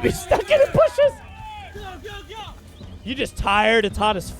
Be stuck in the bushes. You just tired. It's hot as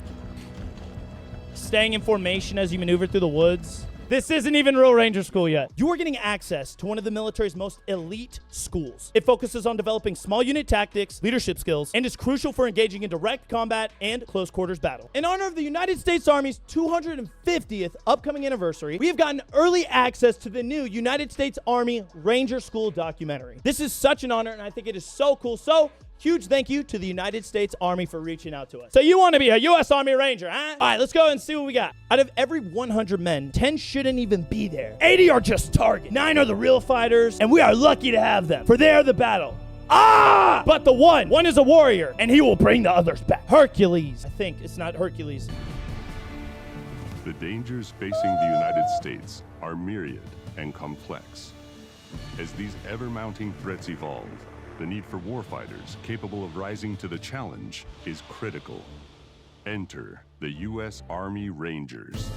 staying in formation as you maneuver through the woods. This isn't even real Ranger School yet. You are getting access to one of the military's most elite schools. It focuses on developing small unit tactics, leadership skills, and is crucial for engaging in direct combat and close quarters battle. In honor of the United States Army's 250th upcoming anniversary, we have gotten early access to the new United States Army Ranger School documentary. This is such an honor, and I think it is so cool. So, huge thank you to the United States Army for reaching out to us. So you want to be a U.S. Army Ranger, huh? All right, let's go and see what we got. Out of every 100 men, 10 shouldn't even be there. 80 are just targets. 9 are the real fighters, and we are lucky to have them, for they are the battle. Ah! But the one is a warrior, and he will bring the others back. Hercules. I think it's not Hercules. The dangers facing the United States are myriad and complex. As these ever-mounting threats evolve, the need for warfighters capable of rising to the challenge is critical. Enter the U.S. Army Rangers.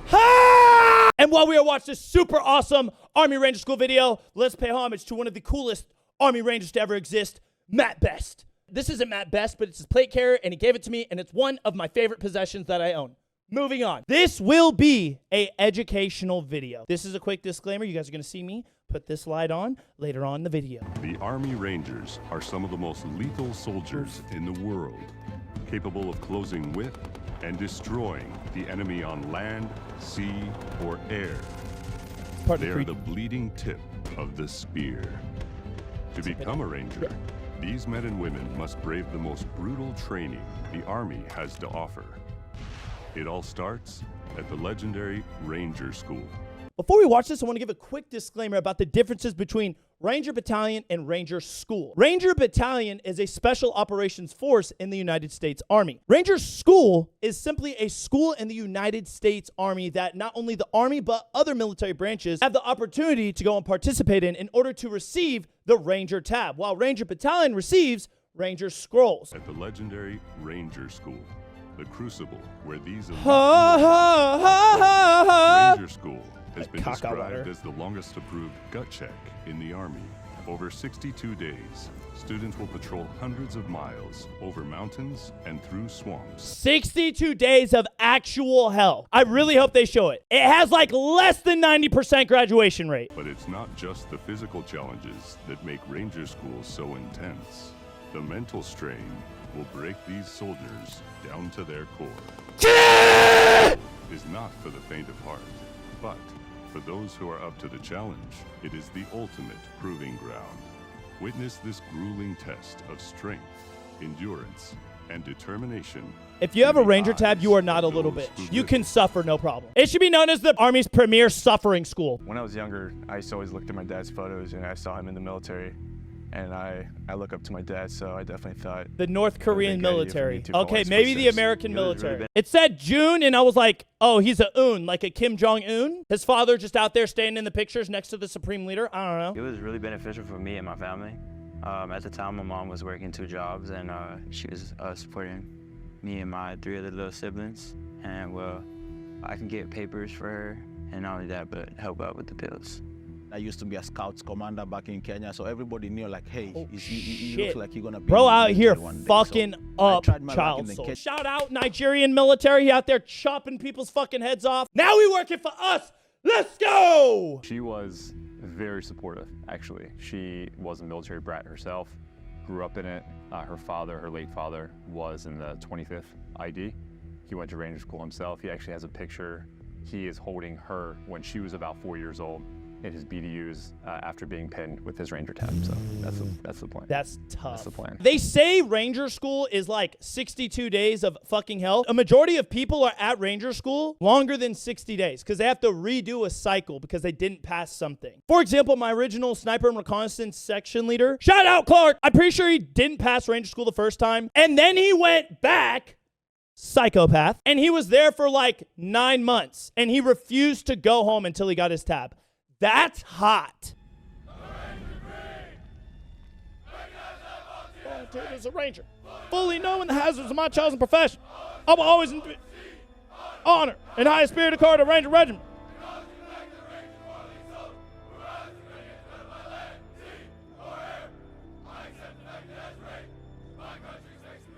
Ha! And while we are watching this super awesome Army Ranger School video, let's pay homage to one of the coolest Army Rangers to ever exist, Matt Best. This isn't Matt Best, but it's his plate carrier, and he gave it to me, and it's one of my favorite possessions that I own. Moving on. This will be an educational video. This is a quick disclaimer. You guys are going to see me put this slide on later on in the video. The Army Rangers are some of the most lethal soldiers in the world, capable of closing with and destroying the enemy on land, sea, or air. They are the bleeding tip of the spear. To become a Ranger, these men and women must brave the most brutal training the Army has to offer. It all starts at the legendary Ranger School. Before we watch this, I want to give a quick disclaimer about the differences between Ranger Battalion and Ranger School. Ranger Battalion is a special operations force in the United States Army. Ranger School is simply a school in the United States Army that not only the Army but other military branches have the opportunity to go and participate in order to receive the Ranger tab, while Ranger Battalion receives Ranger Scrolls. At the legendary Ranger School, the crucible where these elite Ranger School has been described as the longest approved gut check in the Army. Over 62 days, students will patrol hundreds of miles over mountains and through swamps. 62 days of actual hell. I really hope they show it. It has like less than 90% graduation rate. But it's not just the physical challenges that make Ranger School so intense. The mental strain will break these soldiers down to their core. Is not for the faint of heart, but for those who are up to the challenge, it is the ultimate proving ground. Witness this grueling test of strength, endurance, and determination. If you have a Ranger tab, you are not a little bitch. You can suffer, no problem. It should be known as the Army's premier suffering school. When I was younger, I used to always look at my dad's photos, and I saw him in the military. And I look up to my dad, so I definitely thought... The North Korean military. Okay, maybe the American military. It said June, and I was like, oh, he's a Un, like a Kim Jong-un. His father just out there staying in the pictures next to the Supreme Leader. I don't know. It was really beneficial for me and my family. At the time, my mom was working 2 jobs, and she was supporting me and my 3 other little siblings. And, well, I can get papers for her, and not only that, but help out with the bills. I used to be a scouts commander back in Kenya, so everybody knew, like, hey, he looks like you're gonna be bro out here fucking so up child soul. Shout out Nigerian military. He out there chopping people's fucking heads off. Now he working for us. Let's go. She was very supportive, actually. She was a military brat herself, grew up in it. Her father, her late father, was in the 25th ID. He went to Ranger School himself. He actually has a picture. He is holding her when she was about 4 years old in his BDUs after being pinned with his Ranger tab. So that's the plan. That's tough. That's the plan. They say Ranger School is like 62 days of fucking hell. A majority of people are at Ranger School longer than 60 days because they have to redo a cycle because they didn't pass something. For example, my original sniper and reconnaissance section leader, shout out Clark. I'm pretty sure he didn't pass Ranger School the first time. And then he went back, psychopath, and he was there for like 9 months. And he refused to go home until he got his tab. That's hot. Volunteered as a Ranger, fully knowing the hazards of my chosen profession. I will always honor and highest spirit accord a Ranger regiment.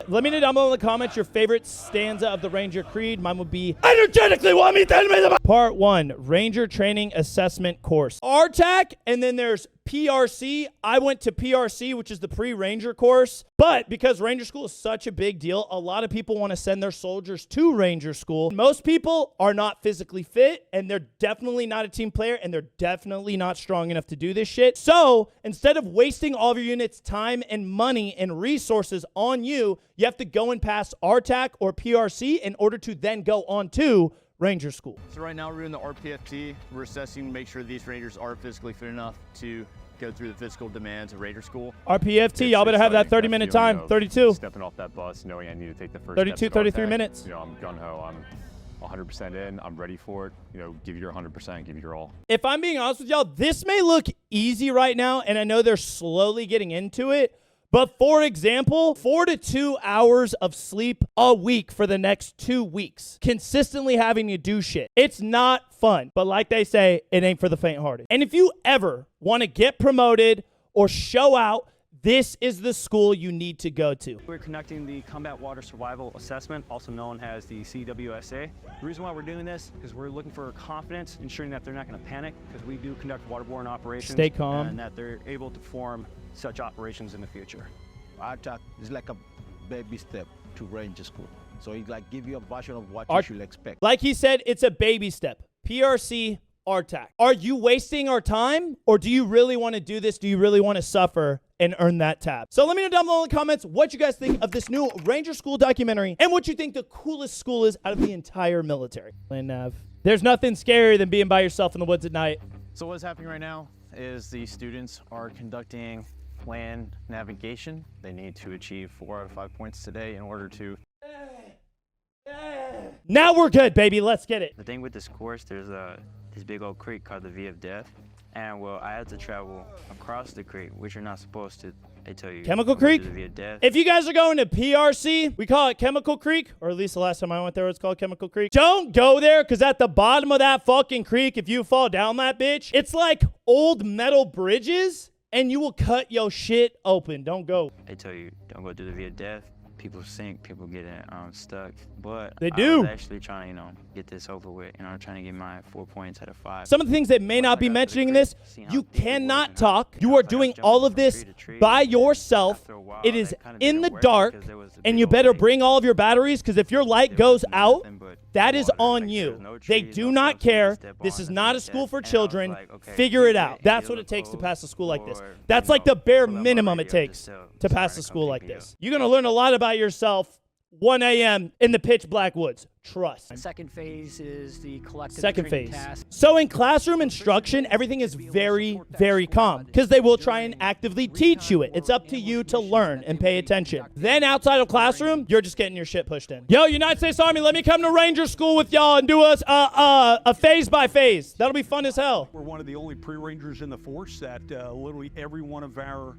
Let me know down below in the comments your favorite stanza of the Ranger Creed. Mine would be, energetically want me tell me the Part 1, Ranger Training Assessment Course. RTAC, and then there's PRC. I went to PRC, which is the pre-Ranger course. But because Ranger School is such a big deal, a lot of people want to send their soldiers to Ranger School. Most people are not physically fit, and they're definitely not a team player, and they're definitely not strong enough to do this shit. So instead of wasting all of your units' time and money and resources on you, you have to go and pass RTAC or PRC in order to then go on to Ranger School. So right now we're in the RPFT. We're assessing to make sure these Rangers are physically fit enough to go through the physical demands of Ranger School. RPFT, y'all better have that 30-minute time. 32. Stepping off that bus, knowing I need to take the first 32, steps at 33 RTAC. minutes. You know, I'm gung-ho. I'm 100% in. I'm ready for it. You know, give your 100%, give your all. If I'm being honest with y'all, this may look easy right now, and I know they're slowly getting into it. But for example, 4 to 2 hours of sleep a week for the next 2 weeks, consistently having to do shit. It's not fun, but like they say, it ain't for the faint-hearted. And if you ever want to get promoted or show out, this is the school you need to go to. We're conducting the Combat Water Survival Assessment, also known as the CWSA. The reason why we're doing this is we're looking for confidence, ensuring that they're not going to panic, because we do conduct waterborne operations. Stay calm. And that they're able to perform such operations in the future. RTAC is like a baby step to Ranger School. So it like give you a version of what Art- you should expect. Like he said, it's a baby step. PRC, RTAC. Are you wasting our time, or do you really want to do this? Do you really want to suffer and earn that tab? So let me know down below in the comments what you guys think of this new Ranger School documentary and what you think the coolest school is out of the entire military. And there's nothing scarier than being by yourself in the woods at night. So what's happening right now is the students are conducting planned navigation. They need to achieve 4 out of 5 points today in order to... Now we're good, baby. Let's get it. The thing with this course, there's this big old creek called the V of Death. And well, I had to travel across the creek, which you're not supposed to. They tell you. Chemical go through Creek? the V of Death. If you guys are going to PRC, we call it Chemical Creek, or at least the last time I went there, it was called Chemical Creek. Don't go there, because at the bottom of that fucking creek, if you fall down that bitch, it's like old metal bridges, and you will cut your shit open. Don't go. They tell you don't go through the V of Death. People sink, people get stuck. But They I do. was actually trying to, get this over with. I'm trying to get my 4 points out of 5. Some of the things that may not be mentioning in this, you cannot talk. You are doing all of this by yourself. It is in the dark, and you better bring all of your batteries, because if your light goes out, that is on you. They do not care. This is not a school for children. Figure it out. That's what it takes to pass a school like this. That's like the bare minimum it takes to pass a school like this. You're going to learn a lot about yourself 1 a.m. in the pitch black woods. Trust. The second phase is the collective Second training phase. task. So in classroom instruction, everything is very, very calm, because they will try and actively teach you it. It's up to you to learn and pay attention. Then outside of classroom, you're just getting your shit pushed in. Yo, United States Army, let me come to Ranger School with y'all and do a phase by phase. That'll be fun as hell. We're one of the only pre-Rangers in the force that literally every one of our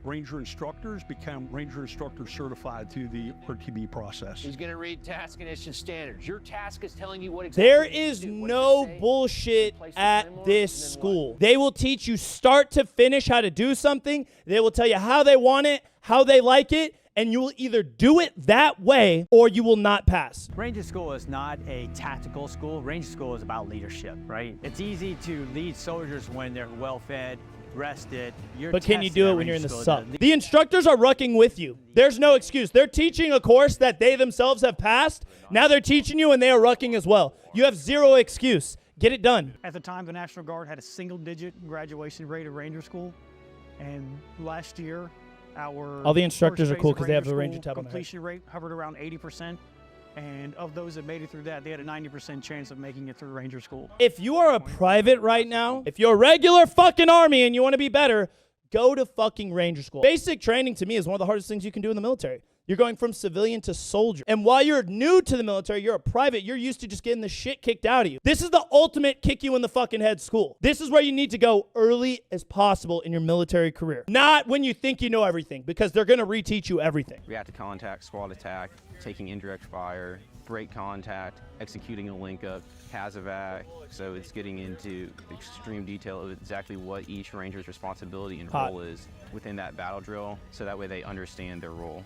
Ranger instructors become Ranger instructor certified through the RTB process. He's going to read task condition standards. Your task is telling you what exactly There is no bullshit at this school. They will teach you start to finish how to do something. They will tell you how they want it, how they like it, and you will either do it that way or you will not pass. Ranger School is not a tactical school. Ranger School is about leadership, right? It's easy to lead soldiers when they're well-fed, rested. But can you do it when you're in the sun? The instructors are rucking with you. There's no excuse. They're teaching a course that they themselves have passed. Now they're teaching you, and they are rucking as well. You have zero excuse. Get it done. At the time, the National Guard had a single-digit graduation rate of Ranger School, and last year, all the instructors are cool because they have the Ranger tab on their head. Completion rate hovered around 80%. And of those that made it through that, they had a 90% chance of making it through Ranger School. If you are a private right now, if you're a regular fucking Army and you want to be better, go to fucking Ranger School. Basic training to me is one of the hardest things you can do in the military. You're going from civilian to soldier. And while you're new to the military, you're a private, you're used to just getting the shit kicked out of you. This is the ultimate kick you in the fucking head school. This is where you need to go early as possible in your military career. Not when you think you know everything, because they're going to reteach you everything. Reactive contact, squad attack, taking indirect fire, break contact, executing a link up, CASEVAC. So it's getting into extreme detail of exactly what each Ranger's responsibility and role is within that battle drill, so that way they understand their role.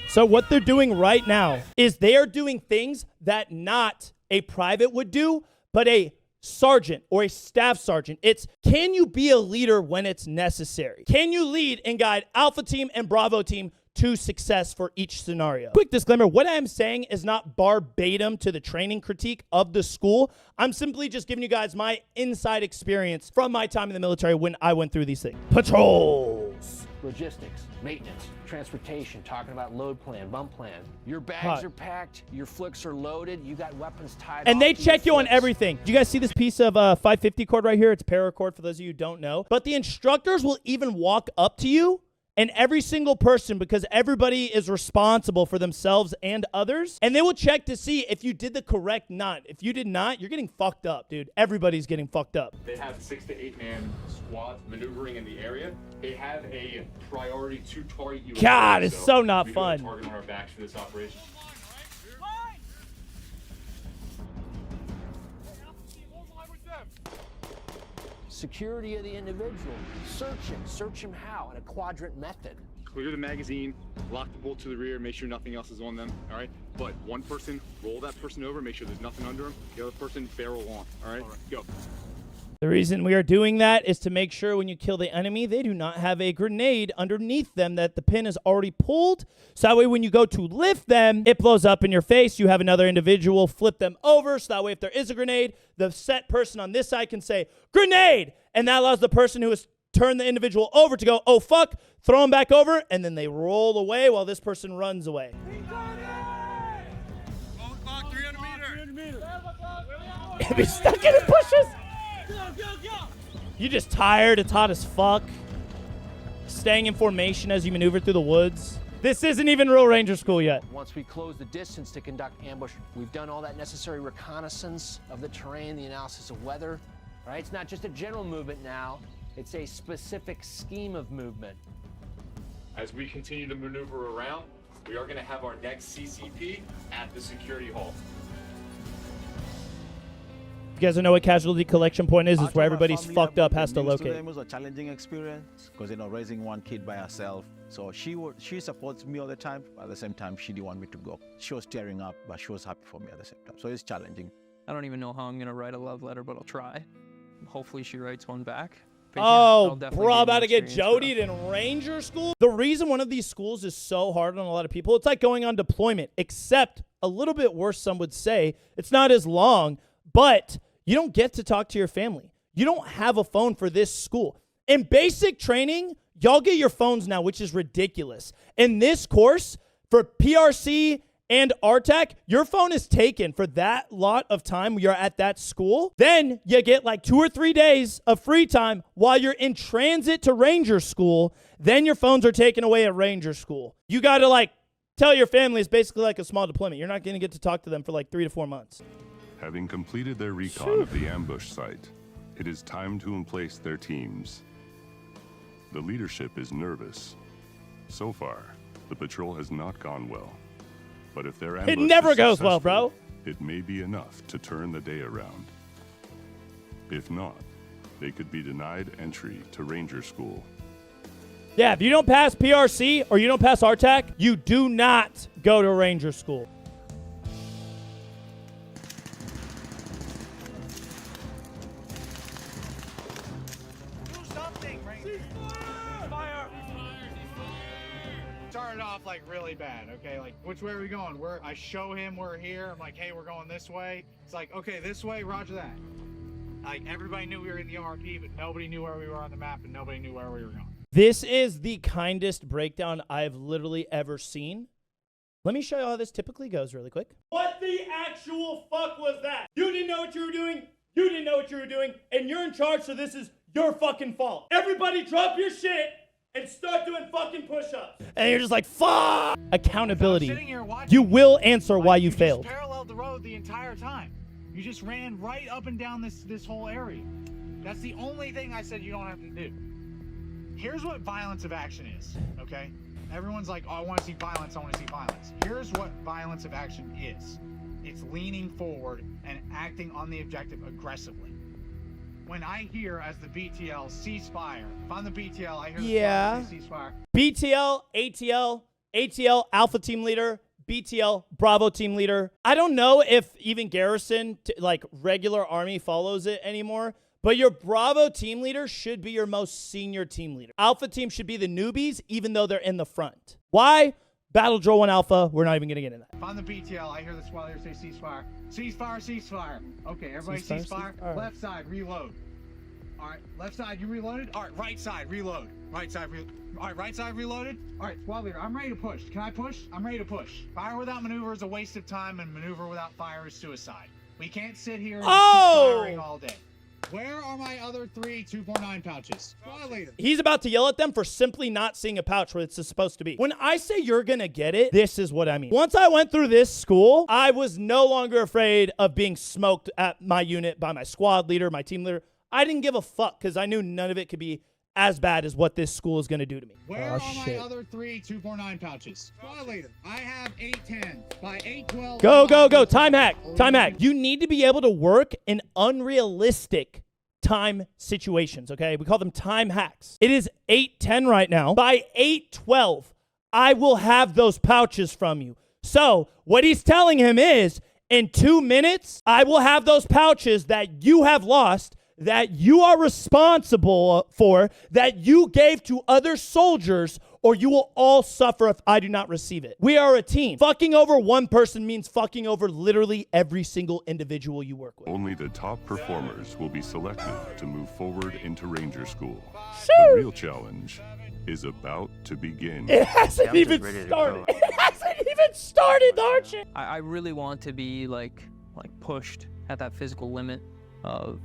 So what they're doing right now is they are doing things that not a private would do, but a sergeant or a staff sergeant. It's, can you be a leader when it's necessary? Can you lead and guide Alpha Team and Bravo Team to success for each scenario? Quick disclaimer, what I'm saying is not verbatim to the training critique of the school. I'm simply just giving you guys my inside experience from my time in the military when I went through these things. Patrols. Logistics, maintenance, transportation, talking about load plan, bump plan. Your bags are packed, your flicks are loaded, you got weapons tied and they off to check your you on flicks. everything. Do you guys see this piece of 550 cord right here? It's paracord for those of you who don't know. But the instructors will even walk up to you, and every single person, because everybody is responsible for themselves and others, and they will check to see if you did the correct knot. If you did not, you're getting fucked up, dude. Everybody's getting fucked up. They have 6 to 8 man squads maneuvering in the area. They have a priority to target you. God, it's so not fun. We do have a target on our backs for this operation. Security of the individual. Search him how? In a quadrant method. Clear the magazine, lock the bolt to the rear, make sure nothing else is on them, all right? But one person, roll that person over, make sure there's nothing under them. The other person, barrel on, all right? Go. The reason we are doing that is to make sure when you kill the enemy, they do not have a grenade underneath them that the pin is already pulled. So that way when you go to lift them, it blows up in your face. You have another individual flip them over. So that way if there is a grenade, the set person on this side can say, grenade! And that allows the person who has turned the individual over to go, oh fuck, throw them back over, and then they roll away while this person runs away. If he's stuck in the bushes. You just tired, it's hot as fuck. Staying in formation as you maneuver through the woods. This isn't even real Ranger School yet. Once we close the distance to conduct ambush, we've done all that necessary reconnaissance of the terrain, the analysis of weather, right? It's not just a general movement now, it's a specific scheme of movement. As we continue to maneuver around, we are going to have our next CCP at the security hall. You guys don't know what casualty collection point is? It's where everybody's fucked up has to locate. It was a challenging experience because, you know, raising one kid by herself. So she supports me all the time. At the same time, she didn't want me to go. She was tearing up, but she was happy for me at the same time. So it's challenging. I don't even know how I'm going to write a love letter, but I'll try. Hopefully she writes one back. But oh, yeah, bro, about to get jodied in Ranger School? The reason one of these schools is so hard on a lot of people, it's like going on deployment, except a little bit worse, some would say. It's not as long, but you don't get to talk to your family. You don't have a phone for this school. In basic training, y'all get your phones now, which is ridiculous. In this course, for PRC and RTAC, your phone is taken for that lot of time when you're at that school. Then you get like 2 or 3 days of free time while you're in transit to Ranger School. Then your phones are taken away at Ranger School. You got to like tell your family it's basically like a small deployment. You're not going to get to talk to them for like 3 to 4 months. Having completed their recon of the ambush site, it is time to emplace their teams. The leadership is nervous. So far, the patrol has not gone well. But if their ambush it never is goes well, bro. It may be enough to turn the day around. If not, they could be denied entry to Ranger School. Yeah, if you don't pass PRC or you don't pass RTAC, you do not go to Ranger School. Started off like really bad, okay? Like, which way are we going? I show him we're here. I'm like, hey, we're going this way. It's like, okay, this way, roger that. Like, everybody knew we were in the RP, but nobody knew where we were on the map and nobody knew where we were going. This is the kindest breakdown I've literally ever seen. Let me show you how this typically goes really quick. What the actual fuck was that? You didn't know what you were doing. You didn't know what you were doing. And you're in charge, so this is your fucking fault. Everybody drop your shit and start doing fucking push-ups. And you're just like, fuck! Accountability. You will answer why you failed. You just paralleled the road the entire time. You just ran right up and down this whole area. That's the only thing I said you don't have to do. Here's what violence of action is, okay? Everyone's like, oh, I want to see violence, I want to see violence. Here's what violence of action is. It's leaning forward and acting on the objective aggressively. When I hear as the BTL ceasefire, if I'm the BTL, I hear the ceasefire. BTL, ATL, ATL, Alpha Team Leader, BTL, Bravo Team Leader. I don't know if even Garrison, like regular Army, follows it anymore, but your Bravo Team Leader should be your most senior team leader. Alpha Team should be the newbies, even though they're in the front. Why? Battle Drill 1 Alpha. We're not even going to get into that. If on the BTL, I hear the squad leader say ceasefire. Ceasefire, ceasefire. Okay, everybody ceasefire. Left side, reload. All right, left side, you reloaded? All right, right side, reload. Right side, all right, right side reloaded. All right, squad leader, I'm ready to push. Can I push? I'm ready to push. Fire without maneuver is a waste of time, and maneuver without fire is suicide. We can't sit here and keep firing all day. Where are my other 3 249 pouches? Squad leader. He's about to yell at them for simply not seeing a pouch where it's supposed to be. When I say you're going to get it, this is what I mean. Once I went through this school, I was no longer afraid of being smoked at my unit by my squad leader, my team leader. I didn't give a fuck because I knew none of it could be as bad as what this school is going to do to me. Where are my other 3 249 pouches? Squad leader, I have 810 by 812. Go, go, go. Time hack. Time hack. You need to be able to work in unrealistic time situations, okay? We call them time hacks. It is 8:10 right now. By 8:12, I will have those pouches from you. So what he's telling him is, in 2 minutes, I will have those pouches that you have lost, that you are responsible for, that you gave to other soldiers, or you will all suffer if I do not receive it. We are a team. Fucking over one person means fucking over literally every single individual you work with. Only the top performers will be selected to move forward into Ranger School. Sure. The real challenge is about to begin. It hasn't even started. It hasn't even started, Archie. I really want to be like pushed at that physical limit of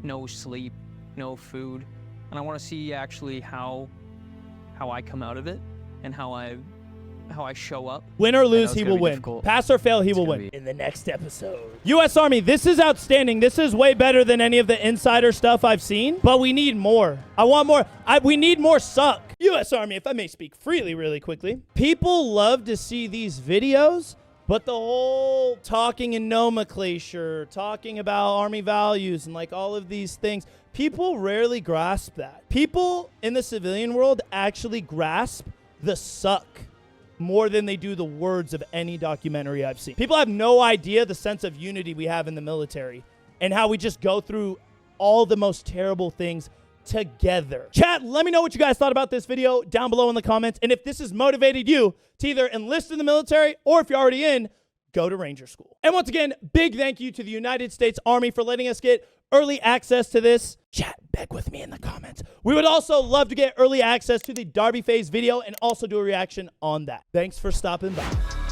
no sleep, no food, and I want to see actually how I come out of it and how I show up. Win or lose, he will win. Pass or fail, he will win. In the next episode. U.S. Army, this is outstanding. This is way better than any of the insider stuff I've seen, but we need more. I want more. We need more suck. U.S. Army, if I may speak freely really quickly, people love to see these videos, but the whole talking in nomenclature, talking about Army values and like all of these things, people rarely grasp that. People in the civilian world actually grasp the suck more than they do the words of any documentary I've seen. People have no idea the sense of unity we have in the military and how we just go through all the most terrible things together. Chat, let me know what you guys thought about this video down below in the comments. And if this has motivated you to either enlist in the military or if you're already in, go to Ranger School. And once again, big thank you to the United States Army for letting us get early access to this. Chat, beg with me in the comments. We would also love to get early access to the Derby phase video and also do a reaction on that. Thanks for stopping by.